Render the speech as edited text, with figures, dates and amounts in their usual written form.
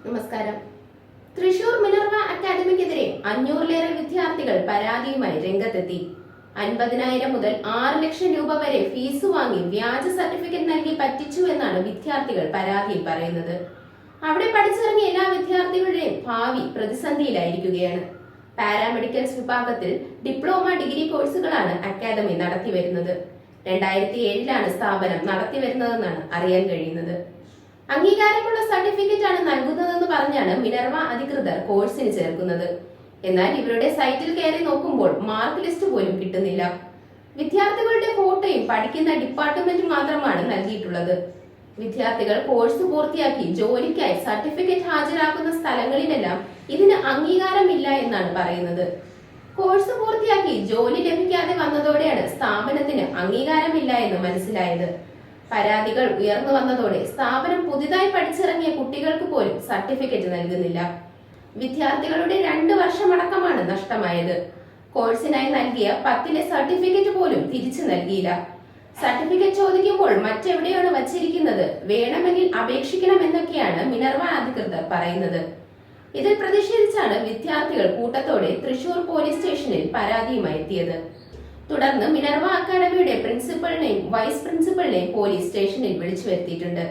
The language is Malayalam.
നമസ്കാരം. തൃശൂർ മിനർവ അക്കാദമിക്കെതിരെ 500-ലേറെ വിദ്യാർത്ഥികൾ പരാതിയുമായി രംഗത്തെത്തി. 50,000 മുതൽ 6 ലക്ഷം രൂപ വരെ ഫീസ് വാങ്ങി വ്യാജ സർട്ടിഫിക്കറ്റ് നൽകി പറ്റിച്ചു എന്നാണ് വിദ്യാർത്ഥികൾ പരാതിയിൽ പറയുന്നത്. അവിടെ പഠിച്ചിറങ്ങിയ എല്ലാ വിദ്യാർത്ഥികളുടെയും ഭാവി പ്രതിസന്ധിയിലായിരിക്കുകയാണ്. പാരാമെഡിക്കൽസ് വിഭാഗത്തിൽ ഡിപ്ലോമ ഡിഗ്രി കോഴ്സുകളാണ് അക്കാദമി നടത്തിവരുന്നത്. 2007-ലാണ് സ്ഥാപനം നടത്തിവരുന്നതെന്നാണ് അറിയാൻ കഴിയുന്നത്. അംഗീകാരമുള്ള സർട്ടിഫിക്കറ്റ് ആണ് നൽകുന്നതെന്ന് പറഞ്ഞാണ് മിനർവ അധികൃതർ കോഴ്സിന് ചേർക്കുന്നത്. എന്നാൽ ഇവരുടെ സൈറ്റിൽ കയറി നോക്കുമ്പോൾ മാർക്ക് ലിസ്റ്റ് പോലും കിട്ടുന്നില്ല. വിദ്യാർത്ഥികളുടെ ഫോട്ടോയും പഠിക്കുന്ന ഡിപ്പാർട്ട്മെന്റ് മാത്രമാണ് നൽകിയിട്ടുള്ളത്. വിദ്യാർത്ഥികൾ കോഴ്സ് പൂർത്തിയാക്കി ജോലിക്കായി സർട്ടിഫിക്കറ്റ് ഹാജരാക്കുന്ന സ്ഥലങ്ങളിലെല്ലാം ഇതിന് അംഗീകാരമില്ല എന്നാണ് പറയുന്നത്. കോഴ്സ് പൂർത്തിയാക്കി ജോലി ലഭിക്കാതെ വന്നതോടെയാണ് സ്ഥാപനത്തിന് അംഗീകാരമില്ല എന്ന് മനസ്സിലായത്. പരാതികൾ ഉയർന്നു വന്നതോടെ സ്ഥാപനം പുതിയതായി പഠിച്ചിറങ്ങിയ കുട്ടികൾക്ക് പോലും സർട്ടിഫിക്കറ്റ് നൽകുന്നില്ല. വിദ്യാർത്ഥികളുടെ 2 വർഷമടക്കമാണ് നഷ്ടമായത്. കോഴ്സിനായി നൽകിയ 10-ലെ സർട്ടിഫിക്കറ്റ് പോലും തിരിച്ചു നൽകിയില്ല. സർട്ടിഫിക്കറ്റ് ചോദിക്കുമ്പോൾ മറ്റെവിടെയാണ് വച്ചിരിക്കുന്നത്, വേണമെങ്കിൽ അപേക്ഷിക്കണം എന്നൊക്കെയാണ് മിനർവ അധികൃതർ പറയുന്നത്. ഇതിൽ പ്രതിഷേധിച്ചാണ് വിദ്യാർത്ഥികൾ കൂട്ടത്തോടെ തൃശൂർ പോലീസ് സ്റ്റേഷനിൽ പരാതിയുമായി എത്തിയത്. തുടർന്ന് മിനർവ അക്കാദമിയുടെ പ്രിൻസിപ്പലിനെയും വൈസ് പ്രിൻസിപ്പലിനെയും പോലീസ് സ്റ്റേഷനിൽ വിളിച്ചു വരുത്തിയിട്ടുണ്ട്.